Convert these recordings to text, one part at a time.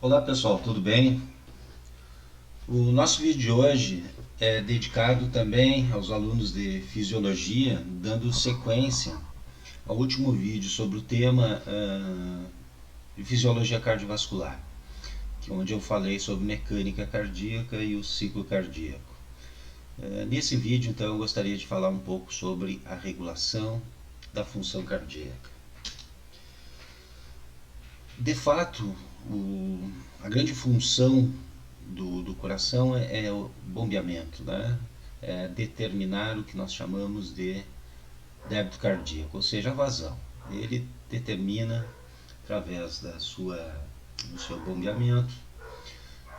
Olá pessoal, tudo bem? O nosso vídeo de hoje é dedicado também aos alunos de Fisiologia, dando sequência ao último vídeo sobre o tema de Fisiologia Cardiovascular, onde eu falei sobre mecânica cardíaca e o ciclo cardíaco. Nesse vídeo, então, eu gostaria de falar um pouco sobre a regulação da função cardíaca. De fato, a grande função do coração é o bombeamento, né? É determinar o que nós chamamos de débito cardíaco, ou seja, a vazão. Ele determina, através do seu bombeamento,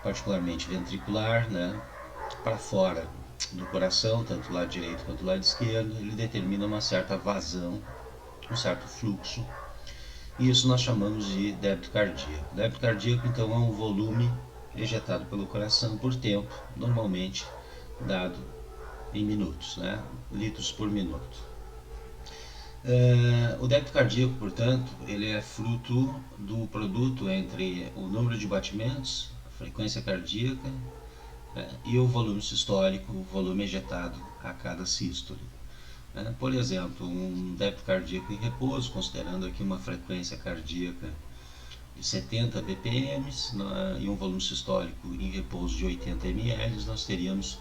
particularmente ventricular, né, para fora do coração, tanto o lado direito quanto o lado esquerdo, ele determina uma certa vazão, um certo fluxo. E isso nós chamamos de débito cardíaco. Débito cardíaco, então, é um volume ejetado pelo coração por tempo, normalmente dado em minutos, né? Litros por minuto. O débito cardíaco, portanto, ele é fruto do produto entre o número de batimentos, a frequência cardíaca, e o volume sistólico, o volume ejetado a cada sístole. Por exemplo, um débito cardíaco em repouso, considerando aqui uma frequência cardíaca de 70 bpm e um volume sistólico em repouso de 80 ml, nós teríamos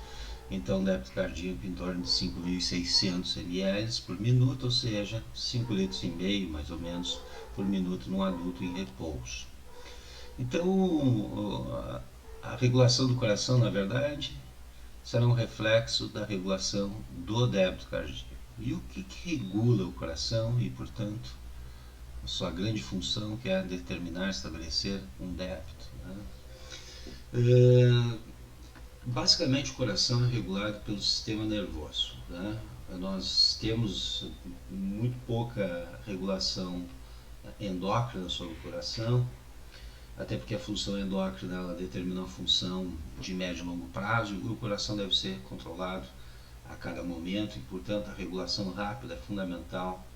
então débito cardíaco em torno de 5.600 ml por minuto, ou seja, 5 litros e meio mais ou menos por minuto num adulto em repouso. Então, a regulação do coração, na verdade, será um reflexo da regulação do débito cardíaco. E o que regula o coração e, portanto, a sua grande função, que é determinar, estabelecer um débito, né? Basicamente, o coração é regulado pelo sistema nervoso, né? Nós temos muito pouca regulação endócrina sobre o coração, até porque a função endócrina ela determina a função de médio e longo prazo, e o coração deve ser controlado a cada momento, e portanto a regulação rápida é fundamental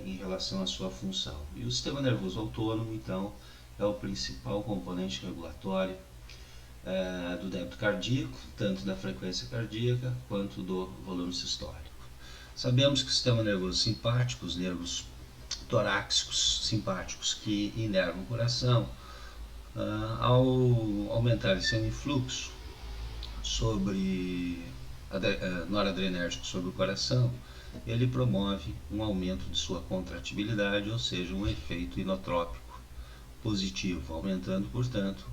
em relação à sua função. E o sistema nervoso autônomo, então, é o principal componente regulatório do débito cardíaco, tanto da frequência cardíaca quanto do volume sistólico. Sabemos que o sistema nervoso simpático, os nervos torácicos simpáticos que inervam o coração, ao aumentar seu influxo sobre noradrenérgico sobre o coração, ele promove um aumento de sua contratibilidade, ou seja, um efeito inotrópico positivo, aumentando, portanto,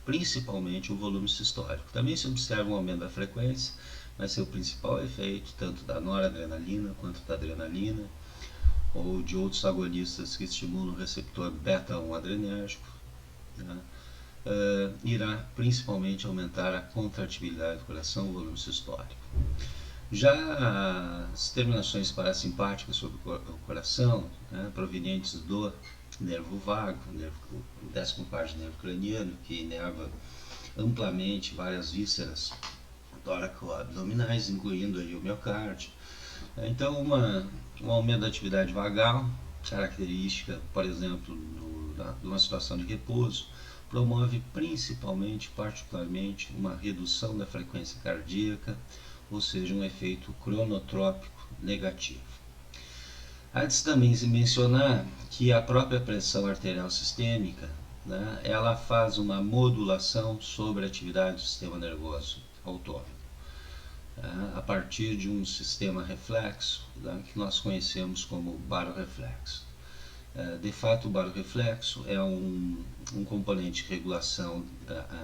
principalmente o volume sistólico. Também se observa um aumento da frequência, mas seu principal efeito, tanto da noradrenalina quanto da adrenalina, ou de outros agonistas que estimulam o receptor beta-1 adrenérgico, né, irá principalmente aumentar a contratibilidade do coração, o volume sistólico. Já as terminações parasimpáticas sobre o coração, né, provenientes do nervo vago, o 14º nervo craniano, que inerva amplamente várias vísceras tóraco-abdominais, incluindo aí o miocárdio. Então, um aumento da atividade vagal, característica, por exemplo, de uma situação de repouso, promove principalmente, particularmente, uma redução da frequência cardíaca, ou seja, um efeito cronotrópico negativo. Há de se também se mencionar que a própria pressão arterial sistêmica, né, ela faz uma modulação sobre a atividade do sistema nervoso autônomo, a partir de um sistema reflexo, né, que nós conhecemos como baroreflexo. De fato, o baroreflexo é um componente de regulação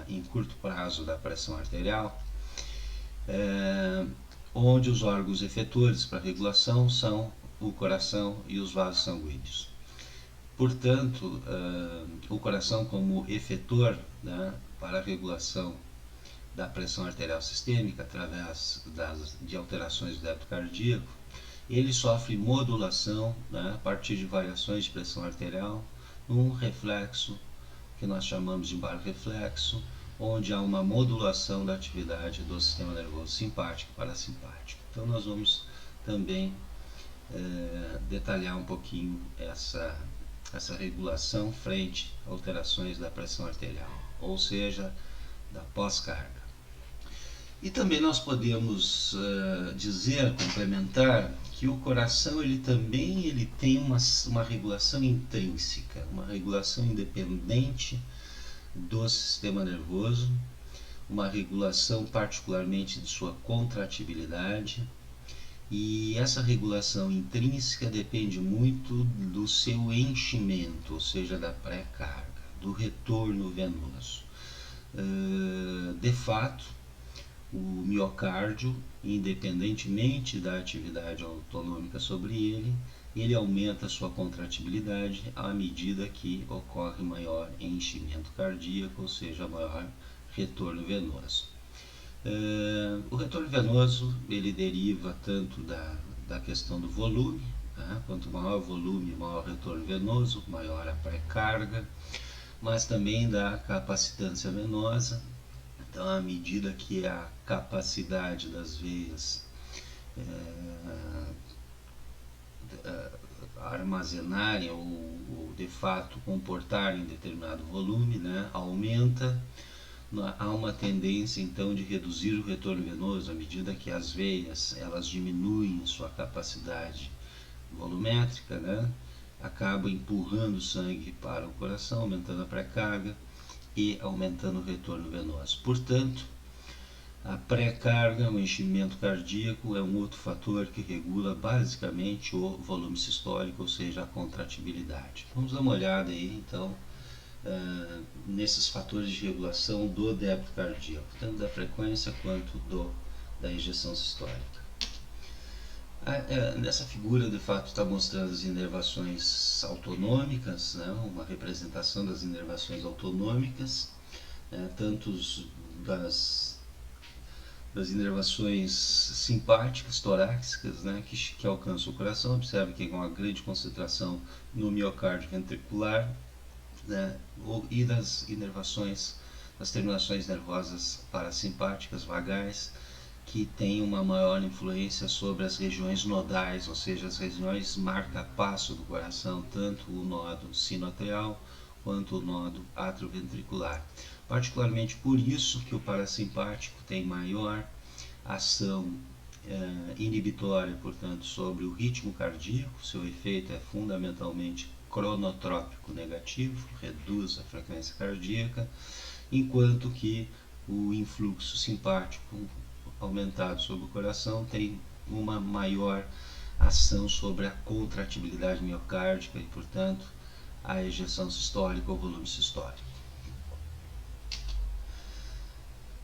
em curto prazo da pressão arterial, onde os órgãos efetores para regulação são o coração e os vasos sanguíneos. Portanto, o coração como efetor, né, para a regulação da pressão arterial sistêmica através de alterações do débito cardíaco, ele sofre modulação, né, a partir de variações de pressão arterial, um reflexo que nós chamamos de baroreflexo, onde há uma modulação da atividade do sistema nervoso simpático e parasimpático. Então nós vamos também detalhar um pouquinho essa regulação frente a alterações da pressão arterial, ou seja, da pós-carga. E também nós podemos dizer, complementar, que o coração ele tem uma regulação intrínseca, uma regulação independente do sistema nervoso, uma regulação particularmente de sua contratibilidade, e essa regulação intrínseca depende muito do seu enchimento, ou seja, da pré-carga, do retorno venoso. De fato, o miocárdio, independentemente da atividade autonômica sobre ele aumenta sua contratibilidade à medida que ocorre maior enchimento cardíaco, ou seja, maior retorno venoso. O retorno venoso ele deriva tanto da questão do volume, né? Quanto maior o volume, maior o retorno venoso, maior a pré-carga, mas também da capacitância venosa. Então, à medida que a capacidade das veias armazenarem ou de fato comportarem determinado volume, né, aumenta, há uma tendência então de reduzir o retorno venoso à medida que as veias elas diminuem sua capacidade volumétrica, né, acaba empurrando o sangue para o coração, aumentando a pré-carga e aumentando o retorno venoso. Portanto, a pré-carga, o enchimento cardíaco, é um outro fator que regula basicamente o volume sistólico, ou seja, a contratibilidade. Vamos dar uma olhada aí então nesses fatores de regulação do débito cardíaco, tanto da frequência quanto da ejeção sistólica. Nessa figura, de fato, está mostrando as inervações autonômicas, né, uma representação das inervações autonômicas, tanto das inervações simpáticas, torácicas, né, que alcançam o coração. Observe que há uma grande concentração no miocárdio ventricular, né, e das inervações, das terminações nervosas parasimpáticas vagais, que tem uma maior influência sobre as regiões nodais, ou seja, as regiões marca-passo do coração, tanto o nodo sinoatrial quanto o nodo atrioventricular. Particularmente por isso que o parasimpático tem maior ação inibitória, portanto, sobre o ritmo cardíaco. Seu efeito é fundamentalmente cronotrópico negativo, reduz a frequência cardíaca, enquanto que o influxo simpático aumentado sobre o coração tem uma maior ação sobre a contratibilidade miocárdica e, portanto, a ejeção sistólica ou volume sistólico.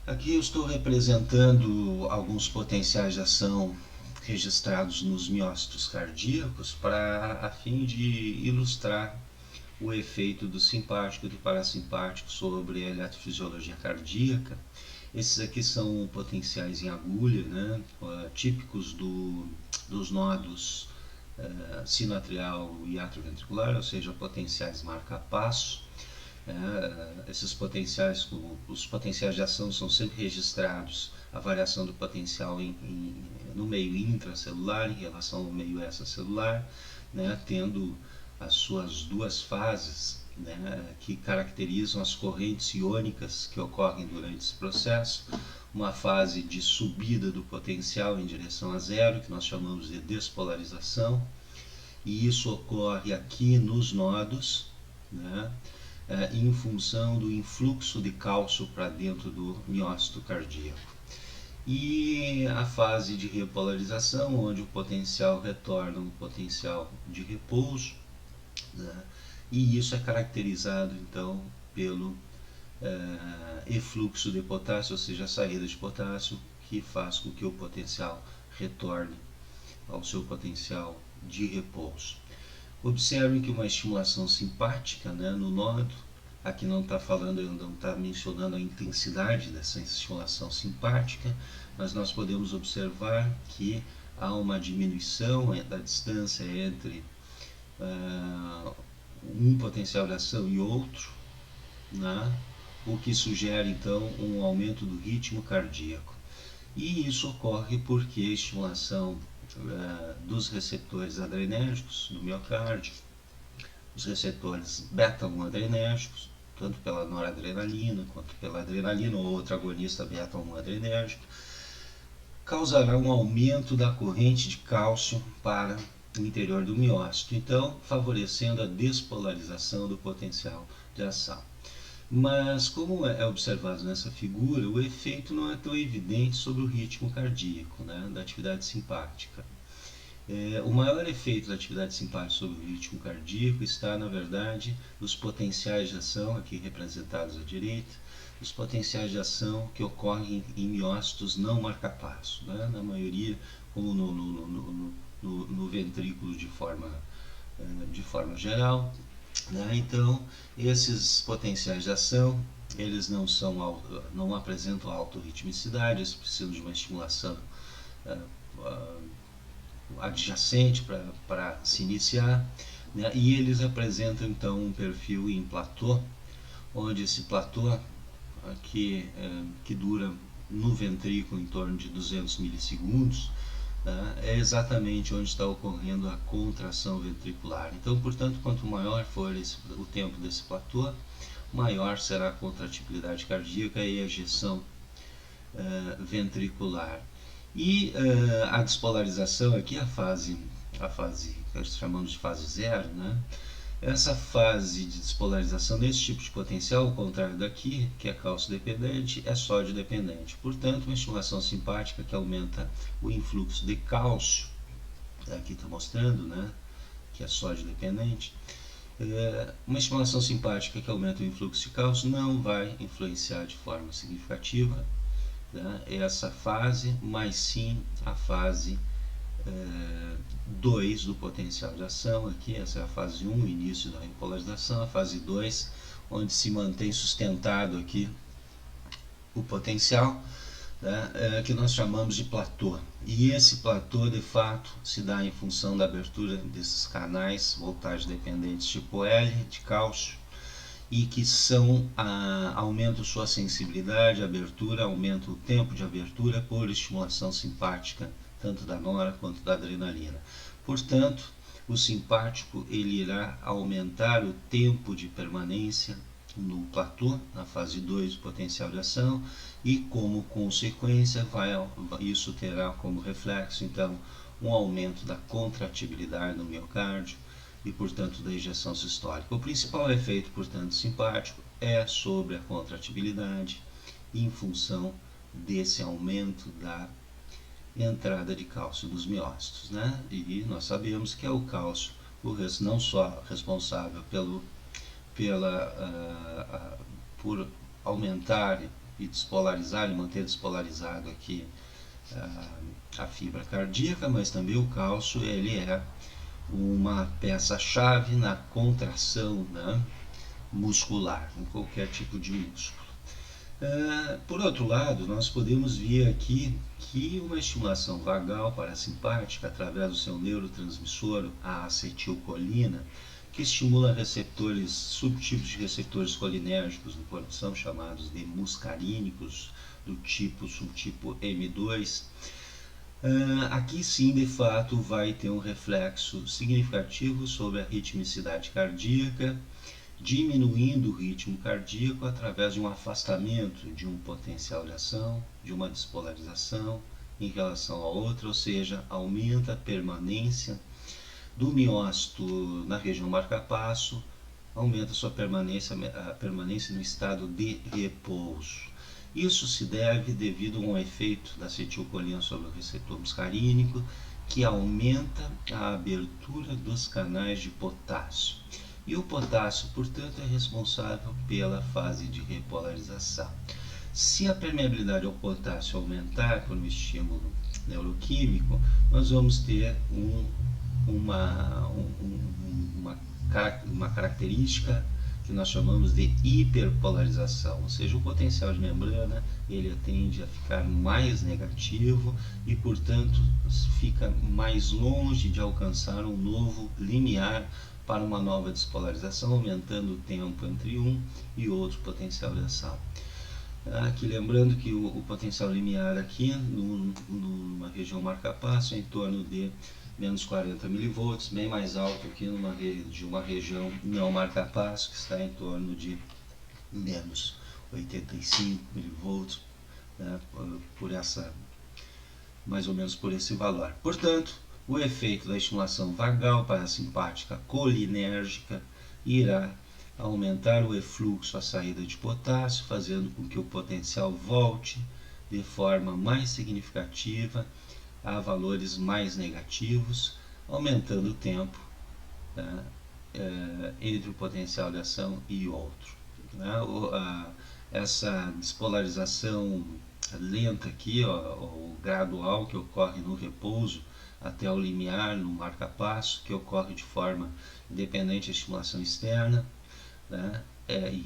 Aqui eu estou representando alguns potenciais de ação registrados nos miócitos cardíacos a fim de ilustrar o efeito do simpático e do parasimpático sobre a eletrofisiologia cardíaca. Esses aqui são potenciais em agulha, né, típicos dos nodos sinoatrial e atrioventricular, ou seja, potenciais marca-passo. Esses potenciais, os potenciais de ação são sempre registrados, a variação do potencial no meio intracelular em relação ao meio extracelular, né, tendo as suas duas fases, né, que caracterizam as correntes iônicas que ocorrem durante esse processo. Uma fase de subida do potencial em direção a zero, que nós chamamos de despolarização, e isso ocorre aqui nos nodos, né, em função do influxo de cálcio para dentro do miócito cardíaco. E a fase de repolarização, onde o potencial retorna um potencial de repouso, né, e isso é caracterizado então pelo efluxo de potássio, ou seja, a saída de potássio, que faz com que o potencial retorne ao seu potencial de repouso. Observem que uma estimulação simpática, né, no nodo, aqui não está falando, não está mencionando a intensidade dessa estimulação simpática, mas nós podemos observar que há uma diminuição da distância entre um potencial de ação e outro, né, o que sugere então um aumento do ritmo cardíaco. E isso ocorre porque a estimulação dos receptores adrenérgicos do miocárdio, os receptores beta-1 adrenérgicos, tanto pela noradrenalina quanto pela adrenalina ou outro agonista beta-1 adrenérgico, causará um aumento da corrente de cálcio para o interior do miócito, então favorecendo a despolarização do potencial de ação. Mas, como é observado nessa figura, o efeito não é tão evidente sobre o ritmo cardíaco, né, da atividade simpática. O maior efeito da atividade simpática sobre o ritmo cardíaco está, na verdade, nos potenciais de ação, aqui representados à direita, os potenciais de ação que ocorrem em miócitos não marcapasso, né, na maioria, como no ventrículo de forma geral. Né? Então, esses potenciais de ação, eles não apresentam autorritmicidade, eles precisam de uma estimulação adjacente para se iniciar, né? E eles apresentam então um perfil em platô, onde esse platô que dura no ventrículo em torno de 200 milissegundos, é exatamente onde está ocorrendo a contração ventricular. Então, portanto, quanto maior for o tempo desse platô, maior será a contratibilidade cardíaca e a ejeção ventricular. E a despolarização aqui, a fase que nós chamamos de fase zero, né? Essa fase de despolarização desse tipo de potencial, ao contrário daqui, que é cálcio dependente, é sódio dependente. Portanto, uma estimulação simpática que aumenta o influxo de cálcio, aqui está mostrando, né, que é sódio dependente, uma estimulação simpática que aumenta o influxo de cálcio não vai influenciar de forma significativa, né, essa fase, mas sim a fase 2 do potencial de ação. Aqui essa é a fase 1, o início da repolarização, a fase 2, onde se mantém sustentado aqui o potencial, né, que nós chamamos de platô. E esse platô, de fato, se dá em função da abertura desses canais voltagem dependentes tipo L, de cálcio, e que aumentam sua sensibilidade, abertura, aumenta o tempo de abertura por estimulação simpática, tanto da nora quanto da adrenalina. Portanto, o simpático ele irá aumentar o tempo de permanência no platô, na fase 2 do potencial de ação, e como consequência isso terá como reflexo então um aumento da contratibilidade no miocárdio e, portanto, da ejeção sistólica. O principal efeito, portanto, simpático é sobre a contratibilidade em função desse aumento da entrada de cálcio nos miócitos, né? E nós sabemos que é o cálcio não só responsável por aumentar e despolarizar e manter despolarizado aqui a fibra cardíaca, mas também o cálcio ele é uma peça-chave na contração, né, muscular, em qualquer tipo de músculo. Por outro lado, nós podemos ver aqui que uma estimulação vagal parasimpática através do seu neurotransmissor, a acetilcolina, que estimula receptores, subtipos de receptores colinérgicos no coração, chamados de muscarínicos, do subtipo M2, aqui sim, de fato, vai ter um reflexo significativo sobre a ritmicidade cardíaca, diminuindo o ritmo cardíaco através de um afastamento de um potencial de ação, de uma despolarização em relação a outra, ou seja, aumenta a permanência do miócito na região marcapasso, aumenta a permanência no estado de repouso. Isso se deve devido a um efeito da acetilcolina sobre o receptor muscarínico, que aumenta a abertura dos canais de potássio. E o potássio, portanto, é responsável pela fase de repolarização. Se a permeabilidade ao potássio aumentar por um estímulo neuroquímico, nós vamos ter uma característica que nós chamamos de hiperpolarização, ou seja, o potencial de membrana ele tende a ficar mais negativo e, portanto, fica mais longe de alcançar um novo limiar para uma nova despolarização, aumentando o tempo entre um e outro potencial de ação. Aqui lembrando que o potencial limiar aqui numa região marcapasso é em torno de menos 40 milivolts, bem mais alto aqui de uma região não marca-passo, que está em torno de menos 85 milivolts, né, mais ou menos por esse valor. Portanto, o efeito da estimulação vagal parasimpática colinérgica irá aumentar o efluxo à saída de potássio, fazendo com que o potencial volte de forma mais significativa a valores mais negativos, aumentando o tempo, né, entre o potencial de ação e outro. Né? Essa despolarização lenta aqui, ou gradual, que ocorre no repouso até o limiar, no marca-passo, que ocorre de forma independente da estimulação externa, né?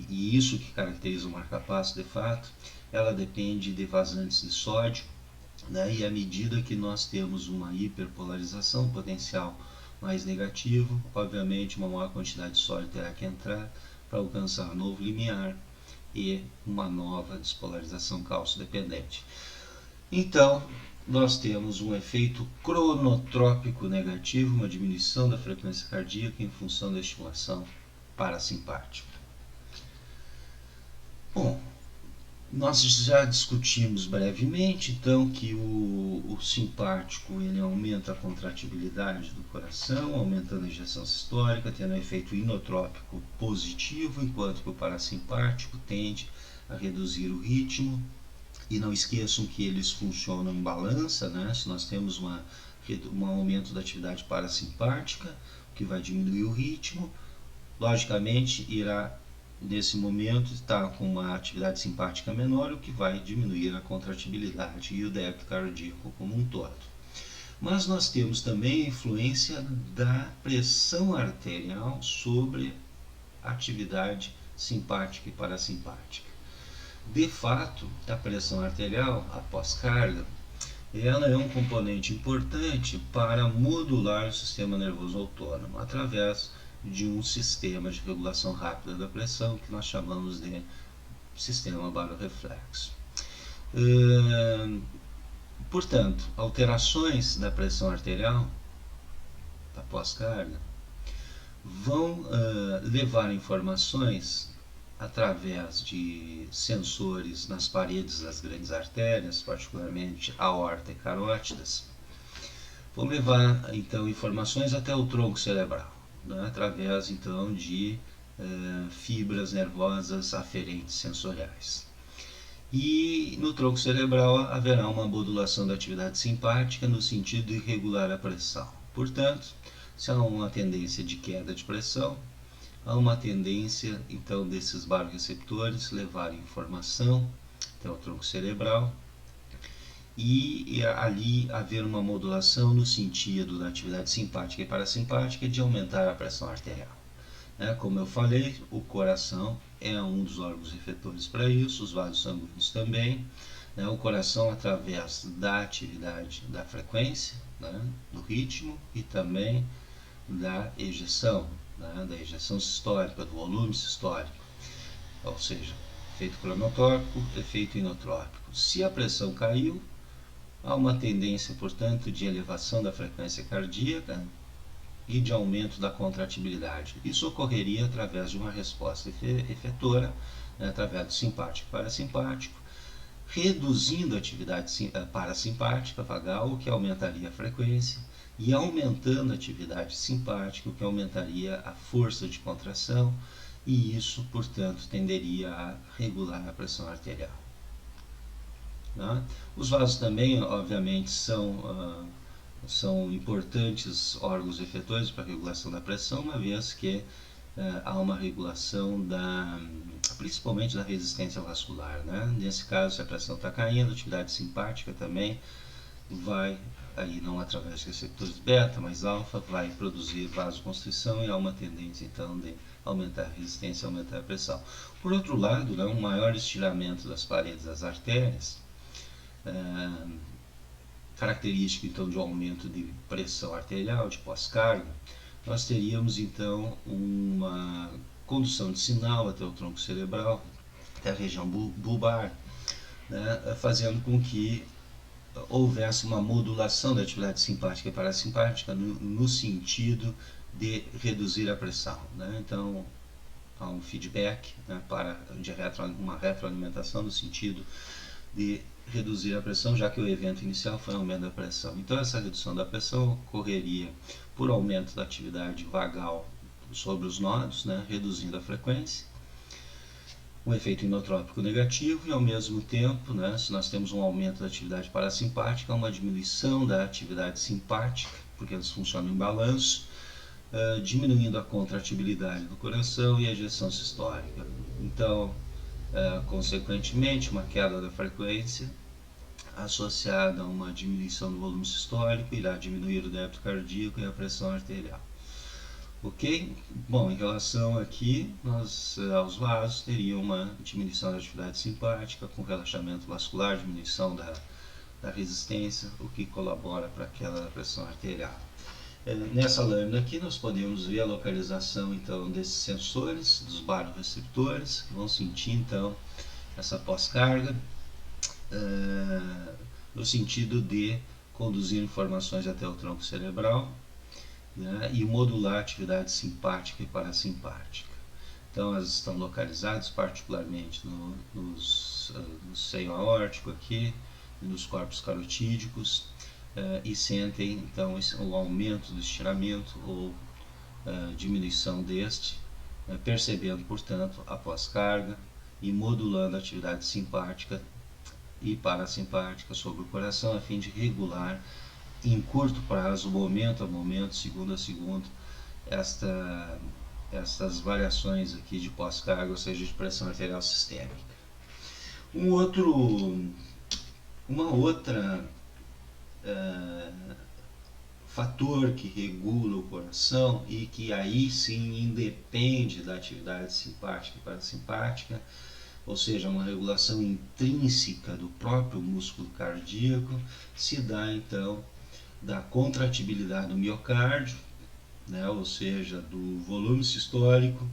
E isso que caracteriza o marca-passo de fato, ela depende de vazantes de sódio, né? E à medida que nós temos uma hiperpolarização, potencial mais negativo, obviamente uma maior quantidade de sódio terá que entrar para alcançar um novo limiar e uma nova despolarização cálcio-dependente. Então, nós temos um efeito cronotrópico negativo, uma diminuição da frequência cardíaca em função da estimulação parasimpática. Bom, nós já discutimos brevemente, então, que o simpático ele aumenta a contratibilidade do coração, aumentando a ejeção sistólica, tendo um efeito inotrópico positivo, enquanto que o parasimpático tende a reduzir o ritmo. E não esqueçam que eles funcionam em balança, né? Se nós temos um aumento da atividade parasimpática, que vai diminuir o ritmo, logicamente irá nesse momento está com uma atividade simpática menor, o que vai diminuir a contratibilidade e o débito cardíaco como um todo. Mas nós temos também a influência da pressão arterial sobre a atividade simpática e parasimpática. De fato, a pressão arterial após carga, ela é um componente importante para modular o sistema nervoso autônomo através de um sistema de regulação rápida da pressão que nós chamamos de sistema barorreflexo. Portanto, alterações da pressão arterial após carga vão levar informações através de sensores nas paredes das grandes artérias, particularmente aorta e carótidas, vão levar então informações até o tronco cerebral, né, através então de fibras nervosas aferentes sensoriais. E no tronco cerebral haverá uma modulação da atividade simpática no sentido de regular a pressão. Portanto, se há uma tendência de queda de pressão, há uma tendência então desses baroreceptores levarem informação até o tronco cerebral e ali haver uma modulação no sentido da atividade simpática e parasimpática de aumentar a pressão arterial. Como eu falei, o coração é um dos órgãos efetores para isso, os vasos sanguíneos também. O coração através da atividade da frequência, do ritmo e também da ejeção, da ejeção sistólica, do volume sistólico, ou seja, efeito cronotrópico, efeito inotrópico. Se a pressão caiu, há uma tendência, portanto, de elevação da frequência cardíaca e de aumento da contratibilidade. Isso ocorreria através de uma resposta efetora, através do simpático e parasimpático, reduzindo a atividade parasimpática vagal, o que aumentaria a frequência, e aumentando a atividade simpática, o que aumentaria a força de contração, e isso, portanto, tenderia a regular a pressão arterial. Os vasos também, obviamente, são importantes órgãos efetores para a regulação da pressão, uma vez que há uma regulação principalmente da resistência vascular. Nesse caso, se a pressão está caindo, a atividade simpática também vai, aí não através de receptores beta, mas alfa, vai produzir vasoconstrição e há uma tendência então de aumentar a resistência e aumentar a pressão. Por outro lado, um maior estiramento das paredes das artérias, característico então de um aumento de pressão arterial, de pós-carga, nós teríamos então uma condução de sinal até o tronco cerebral, até a região bulbar, fazendo com que houvesse uma modulação da atividade simpática e parasimpática no sentido de reduzir a pressão, né? Então, há um feedback, né, uma retroalimentação no sentido de reduzir a pressão, já que o evento inicial foi um aumento da pressão. Então, essa redução da pressão ocorreria por aumento da atividade vagal sobre os nodos, né, reduzindo a frequência, um efeito inotrópico negativo, e ao mesmo tempo, né, se nós temos um aumento da atividade parasimpática, uma diminuição da atividade simpática, porque eles funcionam em balanço, diminuindo a contratibilidade do coração e a ejeção sistólica. Então, consequentemente, uma queda da frequência associada a uma diminuição do volume sistólico irá diminuir o débito cardíaco e a pressão arterial. Ok? Bom, em relação aqui, aos vasos, teria uma diminuição da atividade simpática com relaxamento vascular, diminuição da resistência, o que colabora para a queda da pressão arterial. Nessa lâmina aqui nós podemos ver a localização então desses sensores, dos baroreceptores, que vão sentir então essa pós-carga, no sentido de conduzir informações até o tronco cerebral, né, e modular a atividade simpática e parasimpática. Então elas estão localizadas particularmente no seio aórtico aqui, nos corpos carotídicos, e sentem então o aumento do estiramento ou diminuição deste, percebendo portanto a pós-carga e modulando a atividade simpática e parasimpática sobre o coração, a fim de regular em curto prazo, momento a momento, segundo a segundo, estas variações aqui de pós-carga, ou seja, de pressão arterial sistêmica. Uma outra fator que regula o coração e que aí sim independe da atividade simpática e parasimpática, ou seja, uma regulação intrínseca do próprio músculo cardíaco, se dá então da contratibilidade do miocárdio, né, ou seja, do volume sistólico,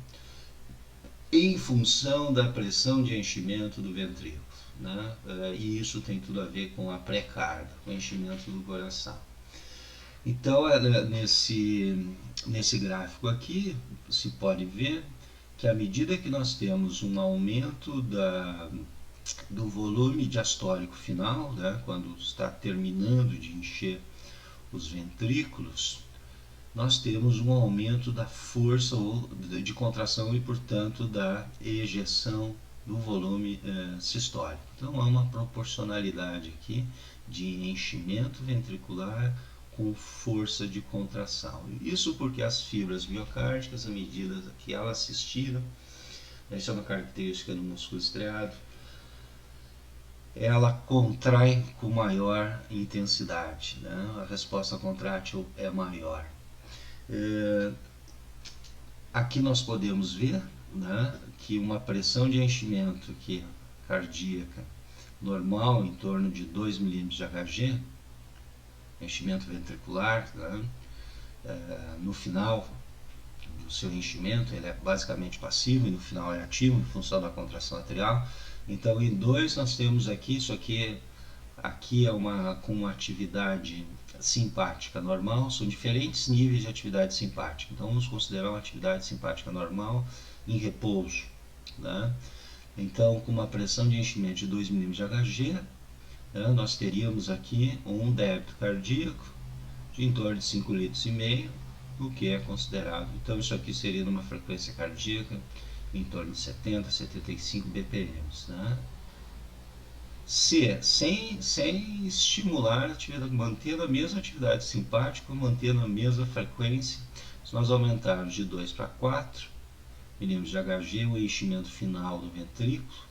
em função da pressão de enchimento do ventrículo, né, e isso tem tudo a ver com a pré-carga, com o enchimento do coração. Então, nesse gráfico aqui, se pode ver que à medida que nós temos um aumento do volume diastólico final, né, quando está terminando de encher os ventrículos, nós temos um aumento da força de contração e, portanto, da ejeção do volume sistólico. Então, há uma proporcionalidade aqui de enchimento ventricular com força de contração. Isso porque as fibras miocárdicas, à medida que elas se estiram, essa é uma característica do músculo estriado, ela contrai com maior intensidade, né? A resposta contrátil é maior. Aqui nós podemos ver, né, que uma pressão de enchimento aqui, cardíaca normal em torno de 2 mm de Hg, enchimento ventricular, né, no final do seu enchimento ele é basicamente passivo e no final é ativo em função da contração atrial. Então em 2 nós temos aqui, isso aqui é com uma atividade simpática normal, são diferentes níveis de atividade simpática. Então vamos considerar uma atividade simpática normal em repouso, né? Então com uma pressão de enchimento de 2 mm de Hg, né, nós teríamos aqui um débito cardíaco de em torno de 5,5 litros, o que é considerado. Então isso aqui seria numa frequência cardíaca em torno de 70 a 75 BPM, né? Sem estimular a atividade, mantendo a mesma atividade simpática, mantendo a mesma frequência. Se nós aumentarmos de 2 para 4 mm de Hg o enchimento final do ventrículo,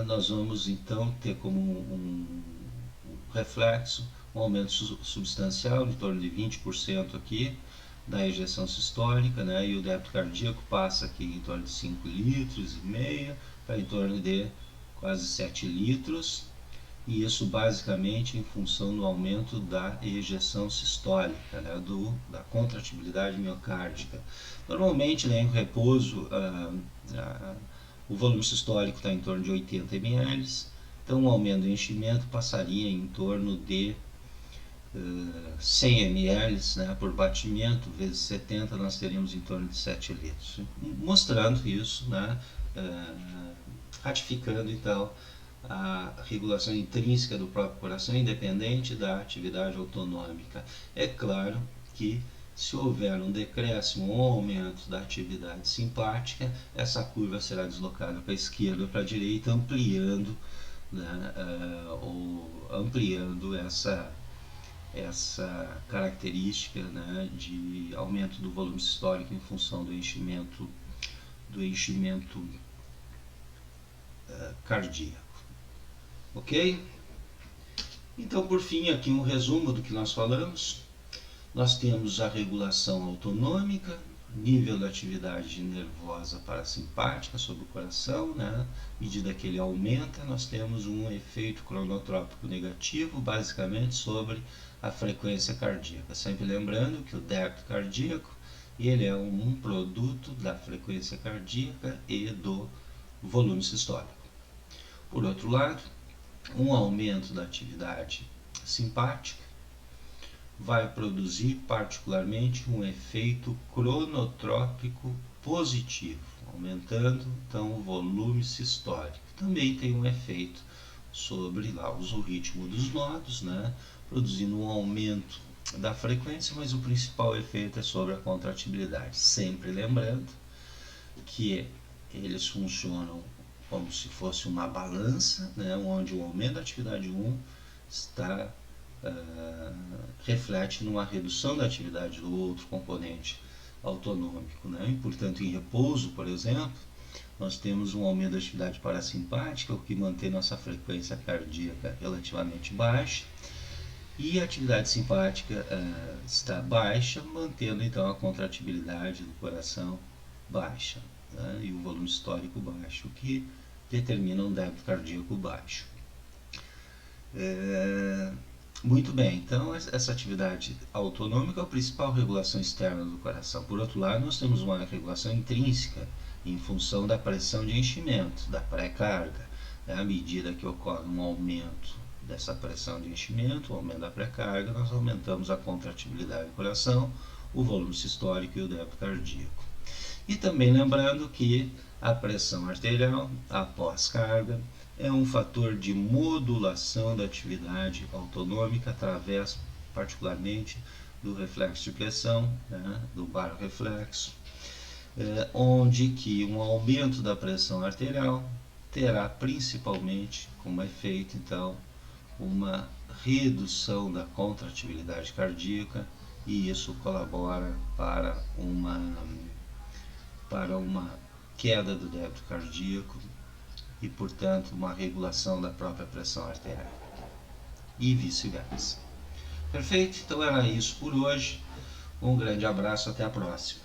nós vamos então ter como um reflexo um aumento substancial, em torno de 20% aqui, da ejeção sistólica, né, e o débito cardíaco passa aqui em torno de 5,5 litros para em torno de quase 7 litros, e isso basicamente em função do aumento da ejeção sistólica, né, da contratibilidade miocárdica. Normalmente, né, em repouso, o volume sistólico está em torno de 80 ml, Então, o aumento do enchimento passaria em torno de 100 ml, né, por batimento, vezes 70, nós teríamos em torno de 7 litros. Mostrando isso, né, ratificando então a regulação intrínseca do próprio coração, independente da atividade autonômica. É claro que se houver um decréscimo ou aumento da atividade simpática, essa curva será deslocada para a esquerda ou para a direita, ampliando, né, ampliando essa característica, né, de aumento do volume sistólico em função do enchimento cardíaco. Ok? Então, por fim, aqui um resumo do que nós falamos. Nós temos a regulação autonômica, nível da atividade nervosa parasimpática sobre o coração, né? À medida que ele aumenta, nós temos um efeito cronotrópico negativo, basicamente sobre a frequência cardíaca. Sempre lembrando que o débito cardíaco, ele é um produto da frequência cardíaca e do volume sistólico. Por outro lado, um aumento da atividade simpática vai produzir particularmente um efeito cronotrópico positivo, aumentando então o volume sistólico. Também tem um efeito sobre lá o ritmo dos nodos, né, produzindo um aumento da frequência, mas o principal efeito é sobre a contratibilidade. Sempre lembrando que eles funcionam como se fosse uma balança, né, onde o aumento da atividade 1 reflete numa redução da atividade do outro componente autonômico, né? E, portanto, em repouso, por exemplo, nós temos um aumento da atividade parasimpática, o que mantém nossa frequência cardíaca relativamente baixa, e a atividade simpática está baixa, mantendo então a contratibilidade do coração baixa, né? E o volume sistólico baixo, o que determina um débito cardíaco baixo. Muito bem, então essa atividade autonômica é a principal regulação externa do coração. Por outro lado, nós temos uma regulação intrínseca em função da pressão de enchimento, da pré-carga. À medida que ocorre um aumento dessa pressão de enchimento, o aumento da pré-carga, nós aumentamos a contratibilidade do coração, o volume sistólico e o débito cardíaco. E também lembrando que a pressão arterial após carga é um fator de modulação da atividade autonômica através, particularmente, do reflexo de pressão, né, do baroreflexo, onde que um aumento da pressão arterial terá principalmente como efeito, então, uma redução da contratibilidade cardíaca, e isso colabora para uma queda do débito cardíaco e, portanto, uma regulação da própria pressão arterial e vice-versa. Perfeito? Então era isso por hoje. Um grande abraço, até a próxima.